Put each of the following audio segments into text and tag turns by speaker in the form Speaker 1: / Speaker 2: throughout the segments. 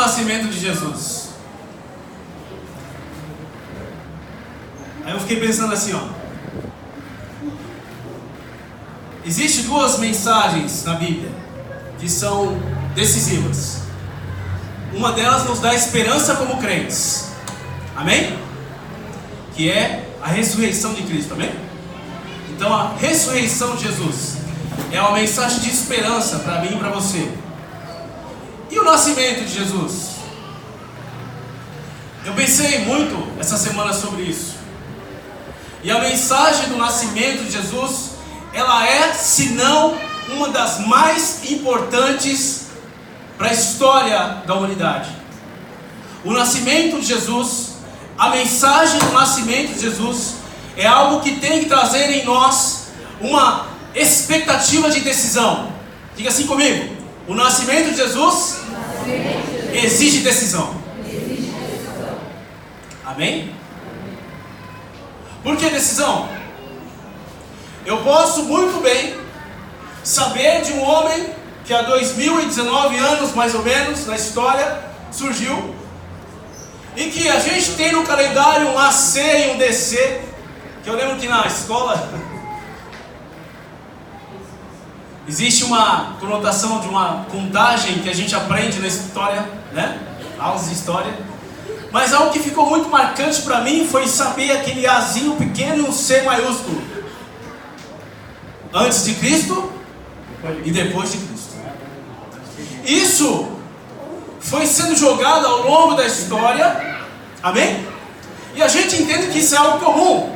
Speaker 1: nascimento de Jesus. Aí eu fiquei pensando assim, Existem duas mensagens na Bíblia que são decisivas. Uma delas nos dá esperança como crentes. Amém? Que é a ressurreição de Cristo. Amém? Então a ressurreição de Jesus é uma mensagem de esperança para mim e para você. E o nascimento de Jesus? Eu pensei muito essa semana sobre isso. E a mensagem do nascimento de Jesus, ela é, se não, uma das mais importantes para a história da humanidade. O nascimento de Jesus, a mensagem do nascimento de Jesus, é algo que tem que trazer em nós uma expectativa de decisão. Diga assim comigo: o nascimento de Jesus exige decisão. Amém? Por que decisão? Eu posso muito bem saber de um homem que há 2019 anos mais ou menos na história surgiu, e que a gente tem no calendário um AC e um DC, que eu lembro que na escola existe uma conotação de uma contagem que a gente aprende na história, né? Aulas de história. Mas algo que ficou muito marcante para mim foi saber aquele Azinho pequeno e um C maiúsculo. Antes de Cristo e depois de Cristo. Isso foi sendo jogado ao longo da história. Amém? E a gente entende que isso é algo comum.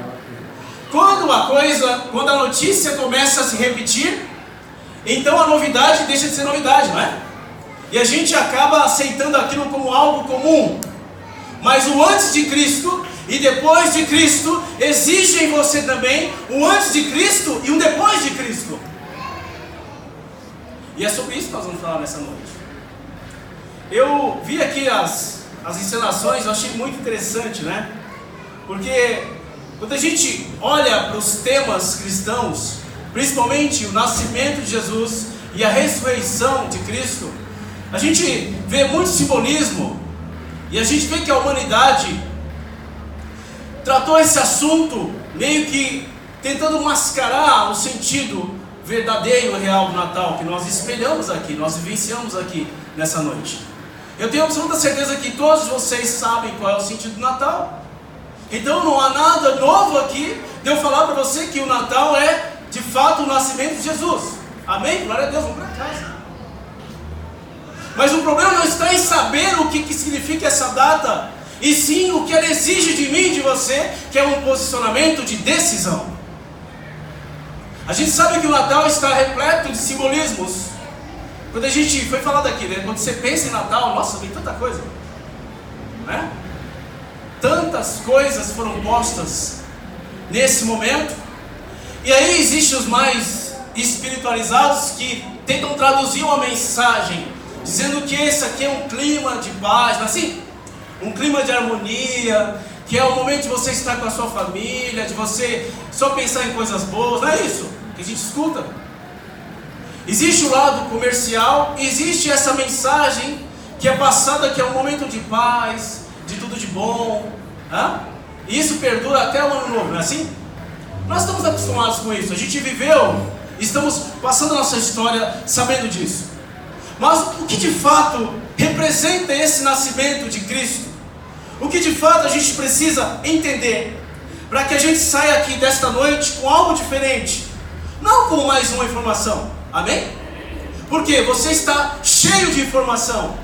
Speaker 1: Quando a notícia começa a se repetir, então a novidade deixa de ser novidade, não é? E a gente acaba aceitando aquilo como algo comum. Mas o antes de Cristo e depois de Cristo exige em você também o antes de Cristo e um depois de Cristo. E é sobre isso que nós vamos falar nessa noite. Eu vi aqui as encenações, eu achei muito interessante, né? Porque quando a gente olha para os temas cristãos, principalmente o nascimento de Jesus e a ressurreição de Cristo, a gente vê muito simbolismo. E a gente vê que a humanidade tratou esse assunto meio que tentando mascarar o sentido verdadeiro e real do Natal, que nós espelhamos aqui, nós vivenciamos aqui nessa noite. Eu tenho absoluta certeza que todos vocês sabem qual é o sentido do Natal. Então não há nada novo aqui de eu falar para você que o Natal é de fato o nascimento de Jesus. Amém? Glória a Deus, vamos para casa. Mas o problema não está em saber o que significa essa data, e sim o que ela exige de mim e de você, que é um posicionamento de decisão. A gente sabe que o Natal está repleto de simbolismos. Quando a gente foi falado aqui, né? Quando você pensa em Natal, nossa, vem tanta coisa, né? Tantas coisas foram postas nesse momento. E aí existem os mais espiritualizados que tentam traduzir uma mensagem dizendo que esse aqui é um clima de paz, mas assim, um clima de harmonia, que é o momento de você estar com a sua família, de você só pensar em coisas boas. Não é isso que a gente escuta. Existe o lado comercial, existe essa mensagem que é passada, que é um momento de paz, de tudo de bom, e isso perdura até o ano novo, não é assim? Nós estamos acostumados com isso, a gente viveu, estamos passando a nossa história sabendo disso. Mas o que de fato representa esse nascimento de Cristo? O que de fato a gente precisa entender para que a gente saia aqui desta noite com algo diferente, não com mais uma informação, amém? Porque você está cheio de informação.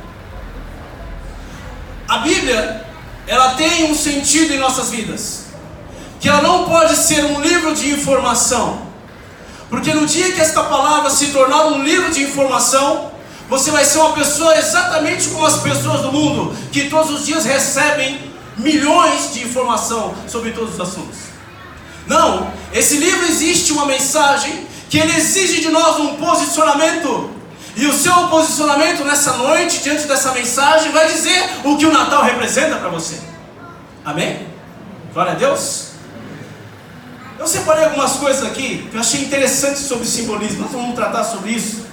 Speaker 1: A Bíblia, ela tem um sentido em nossas vidas, que ela não pode ser um livro de informação, porque no dia que esta palavra se tornar um livro de informação, você vai ser uma pessoa exatamente como as pessoas do mundo, que todos os dias recebem milhões de informação sobre todos os assuntos. Não, esse livro existe uma mensagem que ele exige de nós um posicionamento. E o seu posicionamento nessa noite, diante dessa mensagem, vai dizer o que o Natal representa para você. Amém? Glória a Deus. Eu separei algumas coisas aqui que eu achei interessantes sobre simbolismo. Nós vamos tratar sobre isso.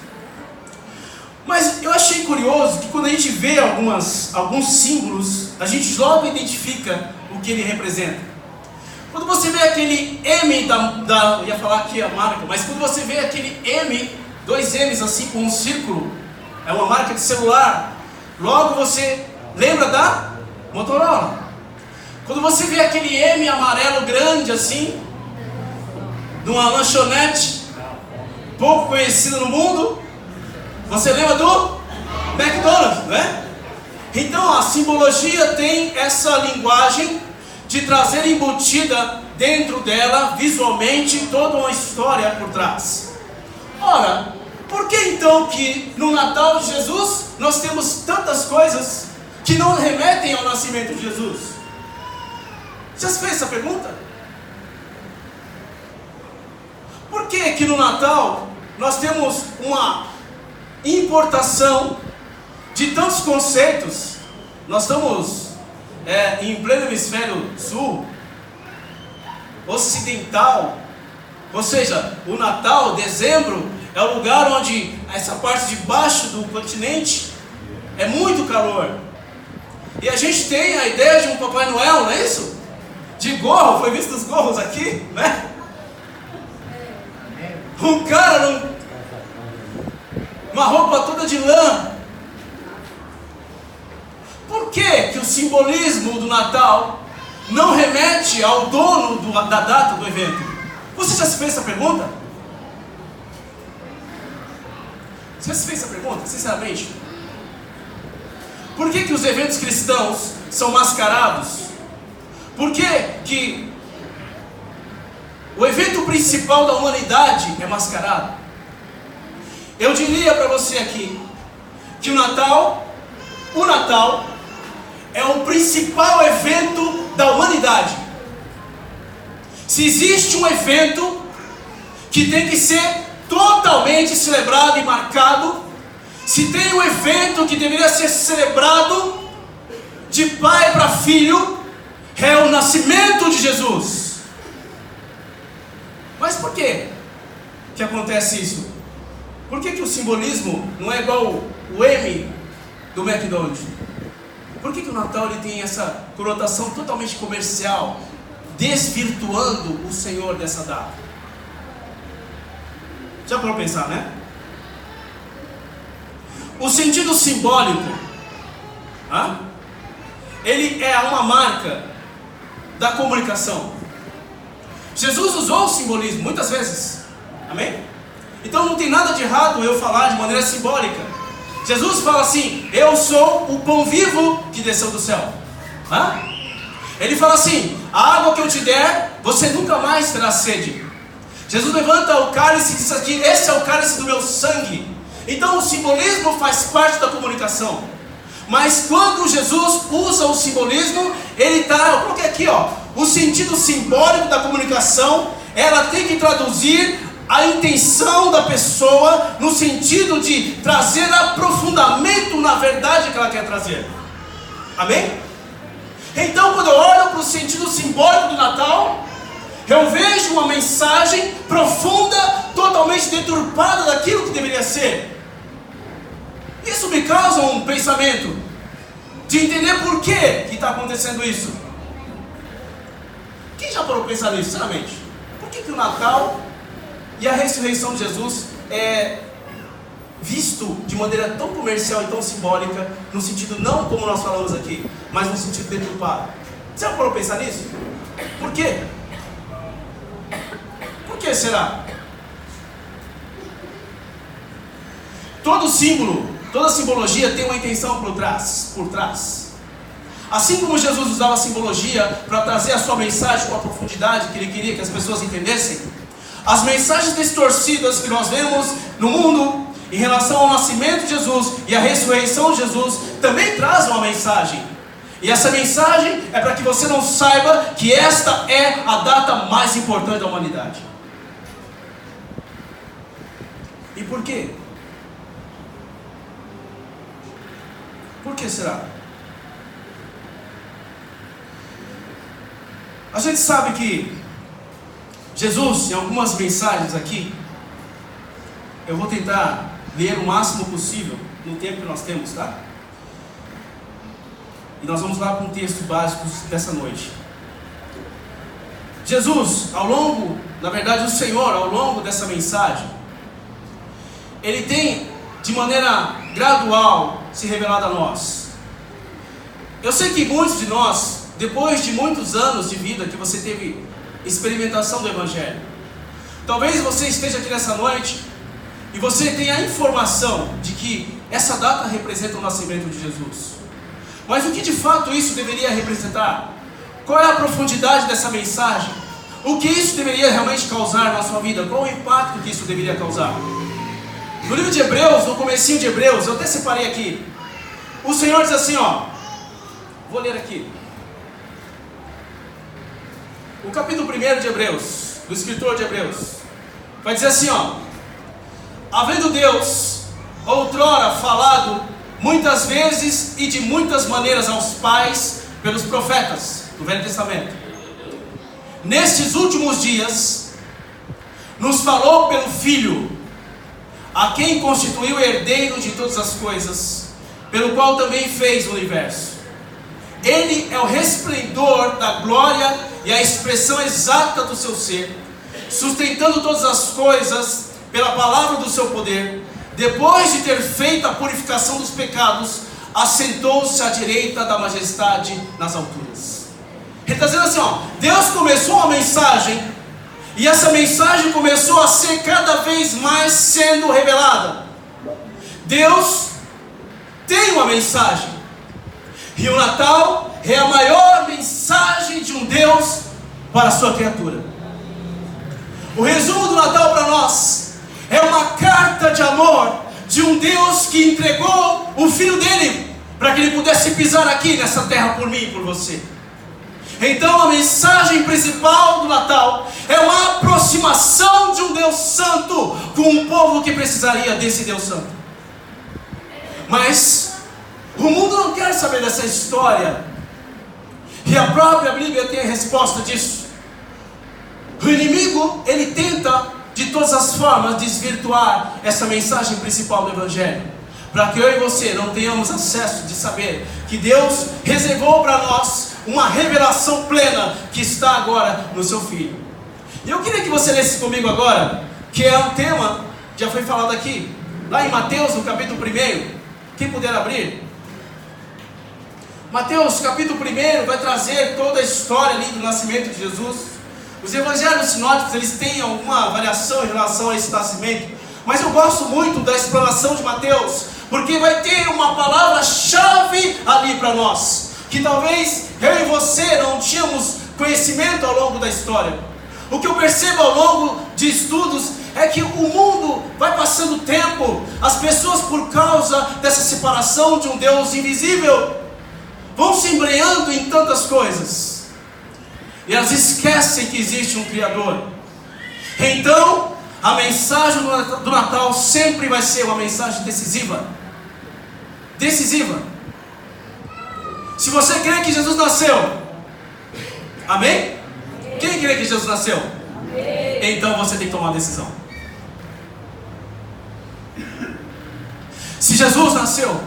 Speaker 1: Mas eu achei curioso que quando a gente vê alguns símbolos, a gente logo identifica o que ele representa. Quando você vê aquele M eu ia falar aqui a marca, mas quando você vê aquele M, dois M's assim com um círculo, é uma marca de celular, logo você lembra da Motorola. Quando você vê aquele M amarelo grande assim, numa lanchonete pouco conhecida no mundo, você lembra do McDonald's, né? Então a simbologia tem essa linguagem de trazer embutida dentro dela, visualmente, toda uma história por trás. Ora, por que então que no Natal de Jesus nós temos tantas coisas que não remetem ao nascimento de Jesus? Já se fez essa pergunta? Por que que no Natal nós temos uma importação de tantos conceitos? Nós estamos em pleno hemisfério sul, ocidental, ou seja, o Natal, dezembro, é o lugar onde essa parte de baixo do continente é muito calor. E a gente tem a ideia de um Papai Noel, não é isso? De gorro, foi visto os gorros aqui, né? Um cara uma roupa toda de lã. Por que o simbolismo do Natal não remete ao dono da data do evento? Você já se fez essa pergunta? Você já se fez essa pergunta, sinceramente? Por que os eventos cristãos são mascarados? Por que o evento principal da humanidade é mascarado? Eu diria para você aqui que o Natal é o principal evento da humanidade. Se existe um evento que tem que ser totalmente celebrado e marcado, se tem um evento que deveria ser celebrado de pai para filho, é o nascimento de Jesus. Mas por que acontece isso? Por que o simbolismo não é igual o M do McDonald's? Por que o Natal ele tem essa conotação totalmente comercial, desvirtuando o Senhor dessa data? Já para pensar, né? O sentido simbólico, ele é uma marca da comunicação. Jesus usou o simbolismo muitas vezes, amém? Então não tem nada de errado eu falar de maneira simbólica. Jesus fala assim: eu sou o pão vivo que desceu do céu. Ele fala assim: a água que eu te der, você nunca mais terá sede. Jesus levanta o cálice e diz aqui: esse é o cálice do meu sangue. Então o simbolismo faz parte da comunicação. Mas quando Jesus usa o simbolismo, ele está, eu coloquei aqui, o sentido simbólico da comunicação, ela tem que traduzir a intenção da pessoa no sentido de trazer aprofundamento na verdade que ela quer trazer. Amém? Então quando eu olho para o sentido simbólico do Natal, eu vejo uma mensagem profunda, totalmente deturpada daquilo que deveria ser. Isso me causa um pensamento de entender por que está acontecendo isso. Quem já parou para pensar nisso, sinceramente? Por que o Natal e a ressurreição de Jesus é visto de maneira tão comercial e tão simbólica, no sentido não como nós falamos aqui, mas no sentido deturpado? Você já parou para pensar nisso? Por quê? Por que será? Todo símbolo, toda simbologia tem uma intenção por trás. Assim como Jesus usava a simbologia para trazer a sua mensagem com a profundidade que ele queria que as pessoas entendessem, as mensagens distorcidas que nós vemos no mundo em relação ao nascimento de Jesus e à ressurreição de Jesus também trazem uma mensagem. E essa mensagem é para que você não saiba que esta é a data mais importante da humanidade. E por quê? Por que será? A gente sabe que Jesus, em algumas mensagens aqui, eu vou tentar ler o máximo possível, no tempo que nós temos, tá? E nós vamos lá com o texto básico dessa noite. Jesus, o Senhor, ao longo dessa mensagem, Ele tem, de maneira gradual, se revelado a nós. Eu sei que muitos de nós, depois de muitos anos de vida que você teve experimentação do Evangelho, talvez você esteja aqui nessa noite e você tenha a informação de que essa data representa o nascimento de Jesus. Mas o que de fato isso deveria representar? Qual é a profundidade dessa mensagem? O que isso deveria realmente causar na sua vida? Qual o impacto que isso deveria causar? No livro de Hebreus, no comecinho de Hebreus, eu até separei aqui. O Senhor diz assim, vou ler aqui. O capítulo 1 de Hebreus, do escritor de Hebreus, vai dizer assim, havendo Deus outrora falado muitas vezes e de muitas maneiras aos pais pelos profetas do Velho Testamento, nestes últimos dias nos falou pelo Filho, a quem constituiu herdeiro de todas as coisas, pelo qual também fez o universo. Ele é o resplendor da glória e a expressão exata do seu ser, sustentando todas as coisas pela palavra do seu poder. Depois de ter feito a purificação dos pecados, assentou-se à direita da majestade nas alturas. Ele está dizendo assim, Deus começou uma mensagem, e essa mensagem começou a ser cada vez mais sendo revelada. Deus tem uma mensagem, e o Natal é a maior mensagem de um Deus para a sua criatura. O resumo do Natal para nós é uma carta de amor de um Deus que entregou o Filho dele para que ele pudesse pisar aqui nessa terra por mim e por você. Então a mensagem principal do Natal é uma aproximação de um Deus Santo com um povo que precisaria desse Deus Santo. Mas o mundo não quer saber dessa história, e a própria Bíblia tem a resposta disso. O inimigo, ele tenta de todas as formas desvirtuar essa mensagem principal do Evangelho, para que eu e você não tenhamos acesso de saber que Deus reservou para nós uma revelação plena que está agora no seu Filho. E eu queria que você lesse comigo agora, que é um tema que já foi falado aqui, lá em Mateus, no capítulo 1. Quem puder abrir. Mateus capítulo 1 vai trazer toda a história ali do nascimento de Jesus. Os evangelhos sinóticos, eles têm alguma variação em relação a esse nascimento, mas eu gosto muito da explanação de Mateus, porque vai ter uma palavra-chave ali para nós, que talvez eu e você não tínhamos conhecimento ao longo da história. O que eu percebo ao longo de estudos é que o mundo vai passando o tempo, as pessoas, por causa dessa separação de um Deus invisível, vão se embrenhando em tantas coisas, e elas esquecem que existe um Criador. Então, a mensagem do Natal sempre vai ser uma mensagem decisiva. Decisiva. Se você crê que Jesus nasceu, amém? Quem crê que Jesus nasceu? Amém. Então você tem que tomar uma decisão. Se Jesus nasceu,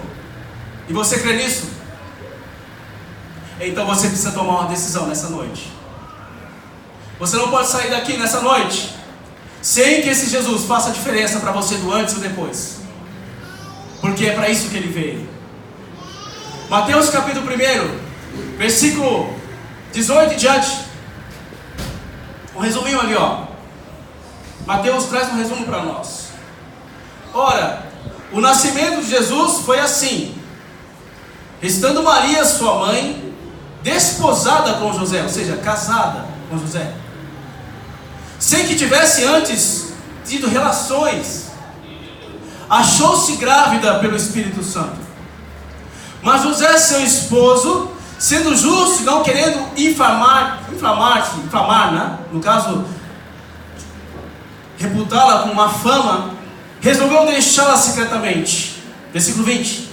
Speaker 1: e você crê nisso, então você precisa tomar uma decisão nessa noite. Você não pode sair daqui nessa noite sem que esse Jesus faça a diferença para você do antes e do depois, porque é para isso que ele veio. Mateus capítulo 1, versículo 18 e diante. Um resuminho ali, Mateus traz um resumo para nós. Ora, o nascimento de Jesus foi assim: estando Maria, sua mãe, desposada com José, ou seja, casada com José, sem que tivesse antes tido relações, achou-se grávida pelo Espírito Santo. Mas José, seu esposo, sendo justo e não querendo inflamar, né? No caso, reputá-la com uma fama, resolveu deixá-la secretamente. Versículo 20.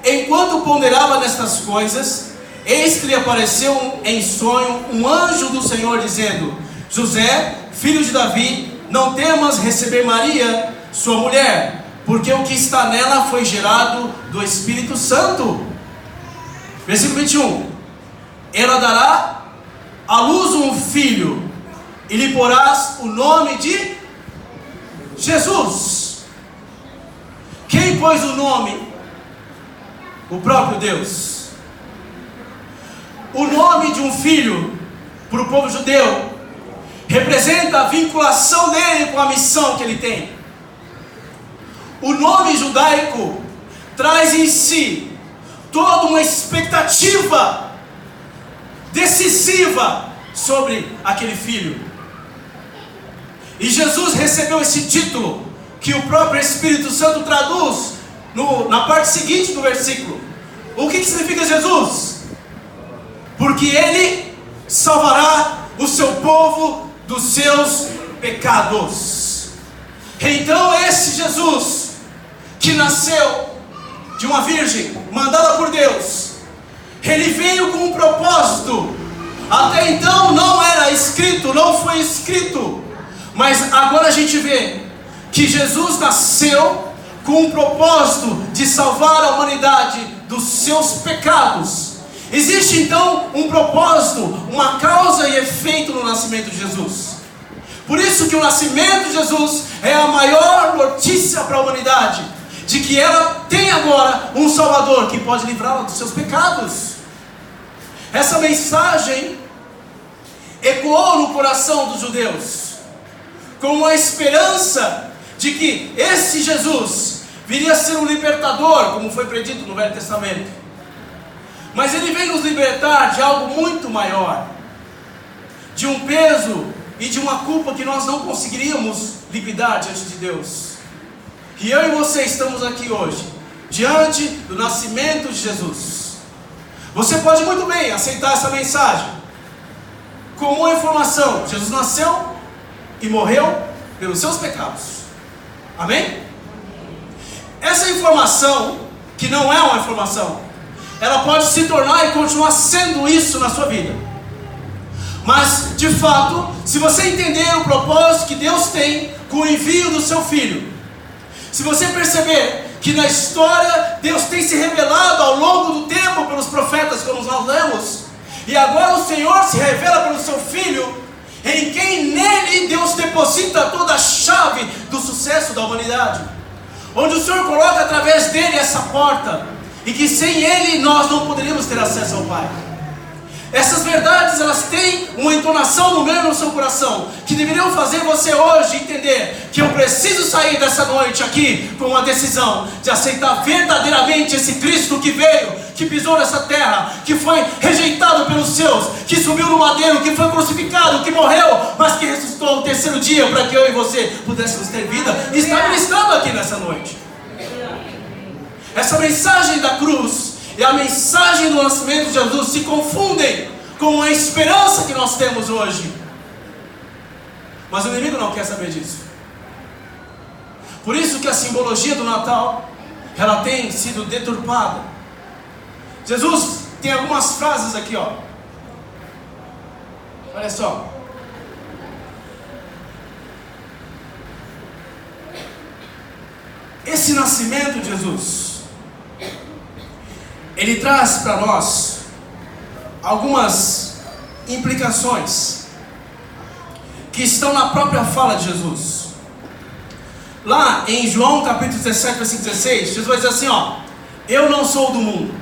Speaker 1: Enquanto ponderava nestas coisas, eis que lhe apareceu em sonho um anjo do Senhor, dizendo: José, filho de Davi, não temas receber Maria, sua mulher, porque o que está nela foi gerado do Espírito Santo. Versículo 21. Ela dará à luz um filho, e lhe porás o nome de Jesus. Quem pôs o nome? O próprio Deus. O nome de um filho, para o povo judeu, representa a vinculação dele com a missão que ele tem. O nome judaico traz em si toda uma expectativa decisiva sobre aquele filho. E Jesus recebeu esse título, que o próprio Espírito Santo traduz na parte seguinte do versículo. O que significa Jesus? Porque Ele salvará o seu povo dos seus pecados. Então esse Jesus, que nasceu de uma virgem, mandada por Deus, Ele veio com um propósito. Até então não era escrito, não foi escrito, mas agora a gente vê que Jesus nasceu com um propósito de salvar a humanidade dos seus pecados. Existe então um propósito, uma causa e efeito no nascimento de Jesus. Por isso que o nascimento de Jesus é a maior notícia para a humanidade, de que ela tem agora um Salvador que pode livrá-la dos seus pecados. Essa mensagem ecoou no coração dos judeus, com a esperança de que esse Jesus viria a ser um libertador, como foi predito no Velho Testamento. Mas Ele vem nos libertar de algo muito maior, de um peso e de uma culpa que nós não conseguiríamos liquidar diante de Deus. E eu e você estamos aqui hoje, diante do nascimento de Jesus. Você pode muito bem aceitar essa mensagem como uma informação: Jesus nasceu e morreu pelos seus pecados. Amém? Essa informação, que não é uma informação, ela pode se tornar e continuar sendo isso na sua vida. Mas, de fato, se você entender o propósito que Deus tem com o envio do seu Filho, se você perceber que na história Deus tem se revelado ao longo do tempo pelos profetas, como nós lemos, e agora o Senhor se revela pelo seu Filho, em quem nele Deus deposita toda a chave do sucesso da humanidade, onde o Senhor coloca através dele essa porta, e que sem ele nós não poderíamos ter acesso ao Pai. Essas verdades, elas têm uma entonação no meu e no seu coração, que deveriam fazer você hoje entender que eu preciso sair dessa noite aqui com uma decisão de aceitar verdadeiramente esse Cristo que veio, que pisou nessa terra, que foi rejeitado pelos seus, que subiu no madeiro, que foi crucificado, que morreu, mas que ressuscitou no terceiro dia para que eu e você pudéssemos ter vida. E está ministrado aqui nessa noite. Essa mensagem da cruz e a mensagem do nascimento de Jesus se confundem com a esperança que nós temos hoje. Mas o inimigo não quer saber disso. Por isso que a simbologia do Natal, ela tem sido deturpada. Jesus tem algumas frases aqui, ó. Olha só. Esse nascimento de Jesus, ele traz para nós algumas implicações que estão na própria fala de Jesus. Lá em João capítulo 17, versículo 16, Jesus vai dizer assim, ó: eu não sou do mundo.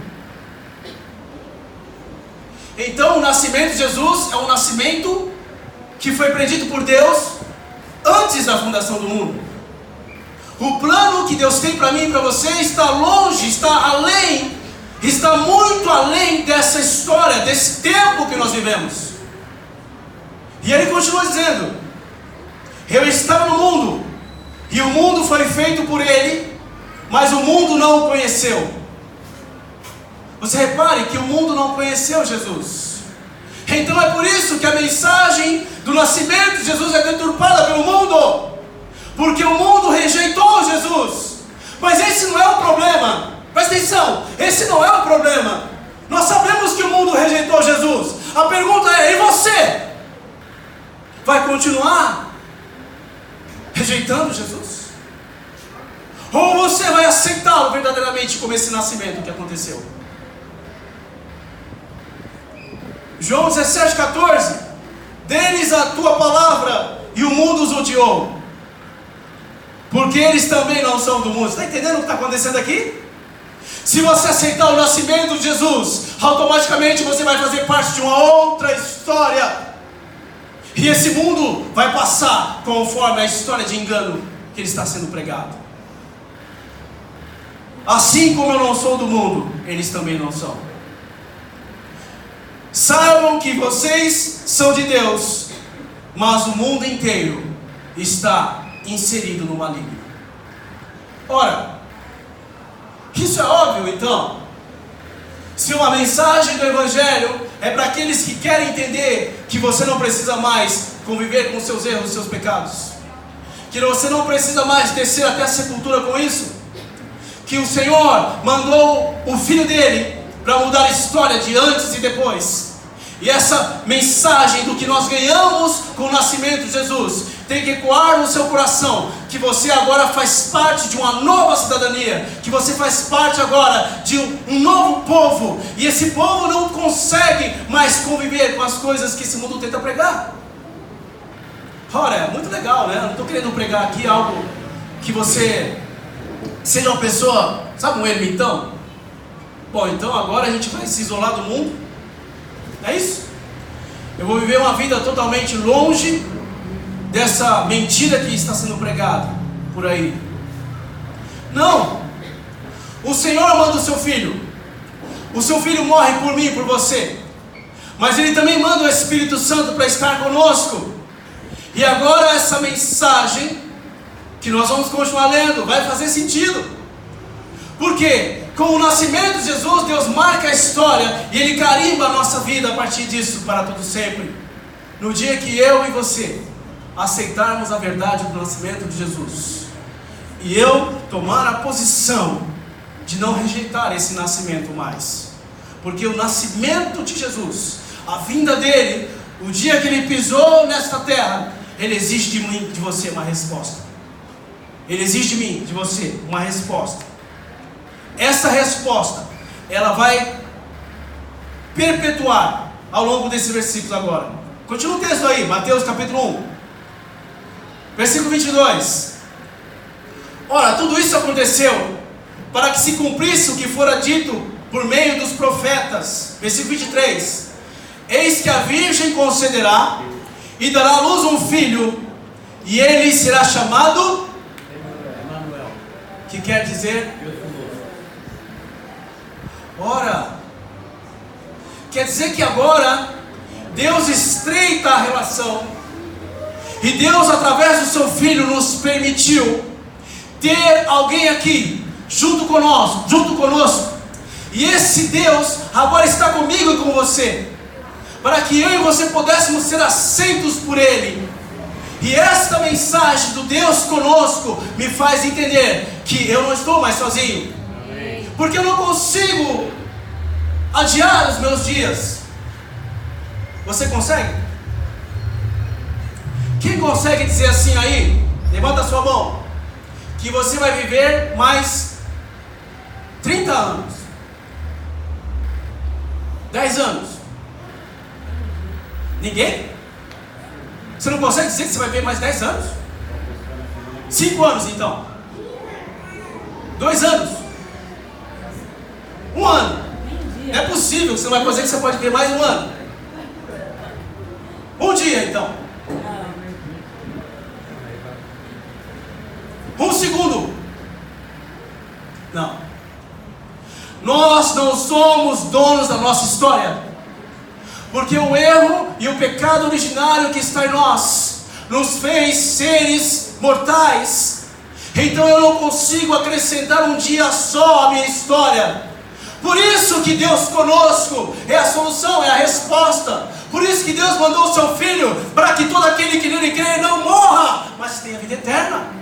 Speaker 1: Então o nascimento de Jesus é um nascimento que foi predito por Deus antes da fundação do mundo. O plano que Deus tem para mim e para você está longe, está além, está muito além dessa história, desse tempo que nós vivemos. E ele continua dizendo: eu estava no mundo, e o mundo foi feito por ele, mas o mundo não o conheceu. Você repare que o mundo não conheceu Jesus. Então é por isso que a mensagem do nascimento de Jesus é deturpada pelo mundo, porque o mundo rejeitou Jesus. Mas esse não é o problema. Presta atenção, esse não é o problema. Nós sabemos que o mundo rejeitou Jesus. A pergunta é: e você? Vai continuar rejeitando Jesus? Ou você vai aceitá-lo verdadeiramente como esse nascimento que aconteceu. João 17,14: deles a tua palavra e o mundo os odiou, porque eles também não são do mundo. Está entendendo o que está acontecendo aqui? Se você aceitar o nascimento de Jesus, automaticamente você vai fazer parte de uma outra história. E esse mundo vai passar conforme a história de engano que ele está sendo pregado. Assim como eu não sou do mundo, eles também não são. Saibam que vocês são de Deus, mas o mundo inteiro está inserido no maligno. Ora, isso é óbvio então. Se uma mensagem do Evangelho é para aqueles que querem entender que você não precisa mais conviver com seus erros, seus pecados, que você não precisa mais descer até a sepultura com isso, que o Senhor mandou o Filho dele para mudar a história de antes e depois, e essa mensagem do que nós ganhamos com o nascimento de Jesus tem que ecoar no seu coração, que você agora faz parte de uma nova cidadania, que você faz parte agora de um novo povo, e esse povo não consegue mais conviver com as coisas que esse mundo tenta pregar. Ora, é muito legal, né? Eu não estou querendo pregar aqui algo que você seja uma pessoa, sabe, um ermitão? Bom, então agora a gente vai se isolar do mundo, é isso? Eu vou viver uma vida totalmente longe dessa mentira que está sendo pregada por aí. Não. O Senhor manda o seu Filho. O seu Filho morre por mim e por você, mas Ele também manda o Espírito Santo para estar conosco. E agora essa mensagem que nós vamos continuar lendo vai fazer sentido. Por quê? Com o nascimento de Jesus, Deus marca a história e Ele carimba a nossa vida a partir disso para todo sempre. No dia que eu e você aceitarmos a verdade do nascimento de Jesus, e eu tomar a posição de não rejeitar esse nascimento mais, porque o nascimento de Jesus, a vinda dele, o dia que ele pisou nesta terra, ele exige de mim, de você uma resposta. Ele exige de mim, de você, uma resposta. Essa resposta, ela vai perpetuar ao longo desses versículos agora. Continua o texto aí, Mateus capítulo 1, versículo 22. Ora, tudo isso aconteceu para que se cumprisse o que fora dito por meio dos profetas. Versículo 23. Eis que a virgem concederá e dará à luz um filho, e ele será chamado Emanuel, que quer dizer ora, quer dizer que agora Deus estreita a relação, e Deus, através do seu Filho, nos permitiu ter alguém aqui junto conosco, e esse Deus agora está comigo e com você, para que eu e você pudéssemos ser aceitos por Ele. E esta mensagem do Deus conosco me faz entender que eu não estou mais sozinho, porque eu não consigo adiar os meus dias. Você consegue? Quem consegue dizer assim aí? Levanta a sua mão. Que você vai viver mais 30 anos, 10 anos. Ninguém? Você não consegue dizer que você vai viver mais 10 anos? 5 anos então? 2 anos? 1 ano? Não é possível que você não vai dizer que você pode viver mais 1 ano. 1 dia então? 1 segundo? Não. Nós não somos donos da nossa história, porque o erro e o pecado originário que está em nós nos fez seres mortais. Então eu não consigo acrescentar um dia só à minha história. Por isso que Deus conosco é a solução, é a resposta. Por isso que Deus mandou o seu Filho, para que todo aquele que nele crê não morra, mas tenha vida eterna.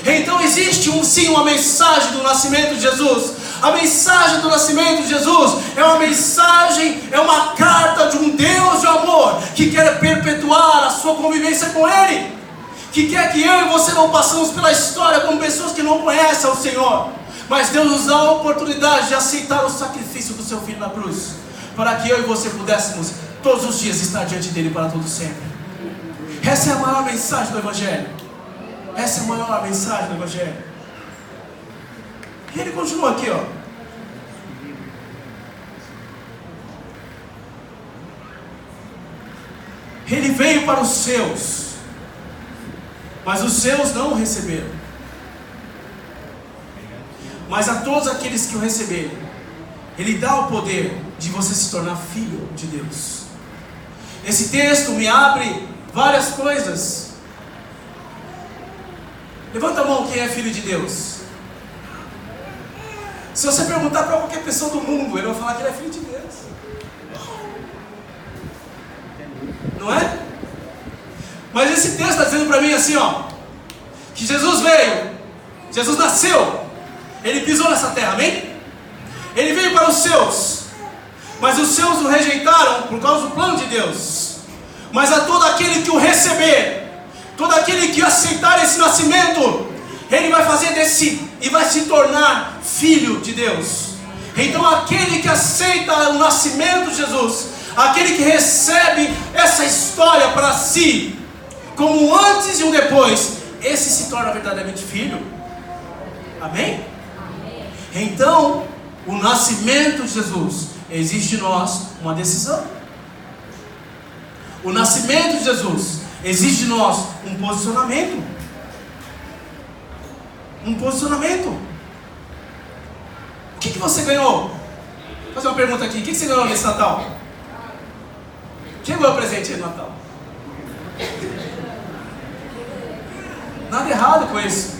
Speaker 1: Então existe sim uma mensagem do nascimento de Jesus. A mensagem do nascimento de Jesus é uma mensagem, é uma carta de um Deus de amor que quer perpetuar a sua convivência com Ele, que quer que eu e você não passemos pela história como pessoas que não conhecem o Senhor. Mas Deus nos dá a oportunidade de aceitar o sacrifício do seu Filho na cruz, para que eu e você pudéssemos todos os dias estar diante dele para todo sempre. Essa é a maior mensagem do Evangelho. Essa é a maior mensagem do Evangelho. E ele continua aqui, ó. Ele veio para os seus, mas os seus não o receberam. Mas a todos aqueles que o receberem, ele dá o poder de você se tornar filho de Deus. Esse texto me abre várias coisas. Levanta a mão quem é filho de Deus. Se você perguntar para qualquer pessoa do mundo, ele vai falar que ele é filho de Deus. Não é? Mas esse texto está dizendo para mim assim, ó, que Jesus veio, Jesus nasceu, ele pisou nessa terra, amém? Ele veio para os seus, mas os seus o rejeitaram por causa do plano de Deus. Mas a todo aquele que o receber, todo aquele que aceitar esse nascimento, ele vai fazer desse e vai se tornar filho de Deus. Então aquele que aceita o nascimento de Jesus, aquele que recebe essa história para si, como um antes e um depois, esse se torna verdadeiramente filho. Amém? Então, o nascimento de Jesus exige de nós uma decisão. O nascimento de Jesus exige de nós um posicionamento. Um posicionamento. O que você ganhou? Vou fazer uma pergunta aqui. O que você ganhou nesse Natal? Quem ganhou presente aí no Natal? Nada errado com isso.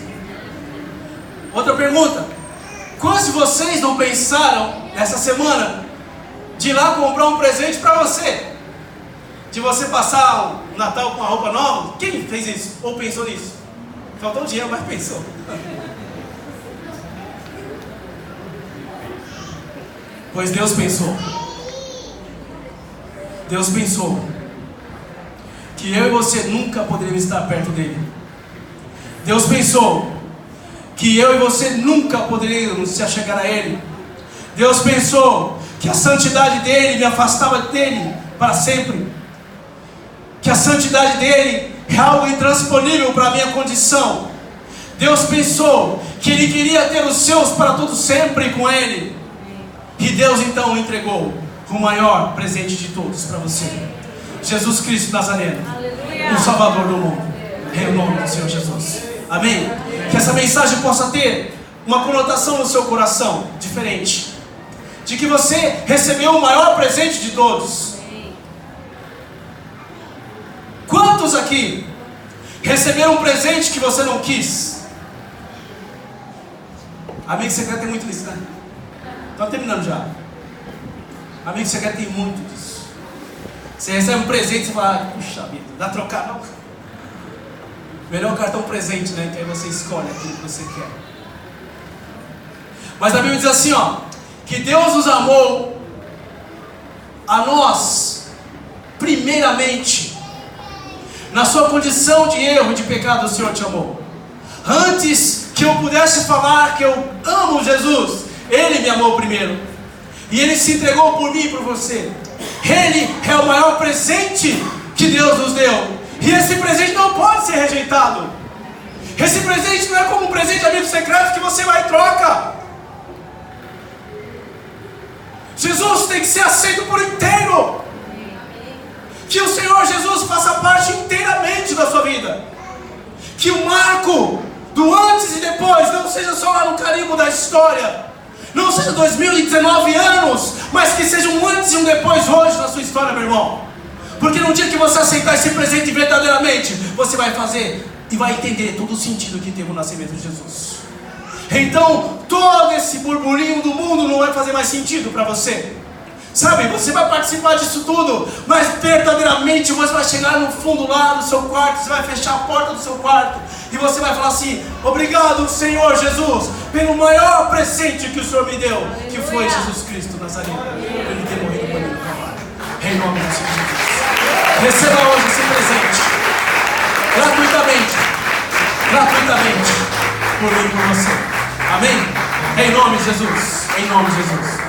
Speaker 1: Outra pergunta. Quantos de vocês não pensaram essa semana de ir lá comprar um presente para você? De você passar o Natal com uma roupa nova? Quem fez isso? Ou pensou nisso? Faltou um dinheiro, mas pensou. Pois Deus pensou. Deus pensou que eu e você nunca poderíamos estar perto dele. Deus pensou que eu e você nunca poderíamos se achegar a ele. Deus pensou que a santidade dele me afastava dele para sempre. Que a santidade dele é algo intransponível para a minha condição. Deus pensou que ele queria ter os seus para todo sempre com ele. E Deus então entregou o maior presente de todos para você: Jesus Cristo Nazareno, o Salvador do mundo. Em nome do Senhor Jesus. Amém? Que essa mensagem possa ter uma conotação no seu coração diferente, de que você recebeu o maior presente de todos. Quantos aqui receberam um presente que você não quis? Amigo secreto tem muito disso, né? Estou terminando já. Amigo secreto tem muito disso. Você recebe um presente e você fala: puxa vida, dá trocar não? Melhor cartão presente, né? Que aí você escolhe aquilo que você quer. Mas a Bíblia diz assim, ó, que Deus nos amou a nós primeiramente. Na sua condição de erro e de pecado, o Senhor te amou. Antes que eu pudesse falar que eu amo Jesus, Ele me amou primeiro. E Ele se entregou por mim e por você. Ele é o maior presente que Deus nos deu. E esse presente não pode ser rejeitado. Esse presente não é como um presente de amigo secreto que você vai e troca. Jesus tem que ser aceito por inteiro. Que o Senhor Jesus faça parte inteiramente da sua vida. Que o marco do antes e depois não seja só lá no carimbo da história, não seja 2019 anos, mas que seja um antes e um depois hoje na sua história, meu irmão. Porque no dia que você aceitar esse presente verdadeiramente, você vai fazer e vai entender todo o sentido que teve o nascimento de Jesus. Então todo esse burburinho do mundo não vai fazer mais sentido para você. Sabe, você vai participar disso tudo, mas verdadeiramente você vai chegar no fundo lá do seu quarto, você vai fechar a porta do seu quarto e você vai falar assim: obrigado, Senhor Jesus, pelo maior presente que o Senhor me deu, que foi Jesus Cristo Nazareno. Ele ter morrido por mim no Calvário. Em nome do Senhor Jesus. Receba hoje esse presente gratuitamente. gratuitamente por mim e por você. Amém? Em nome de Jesus. Em nome de Jesus.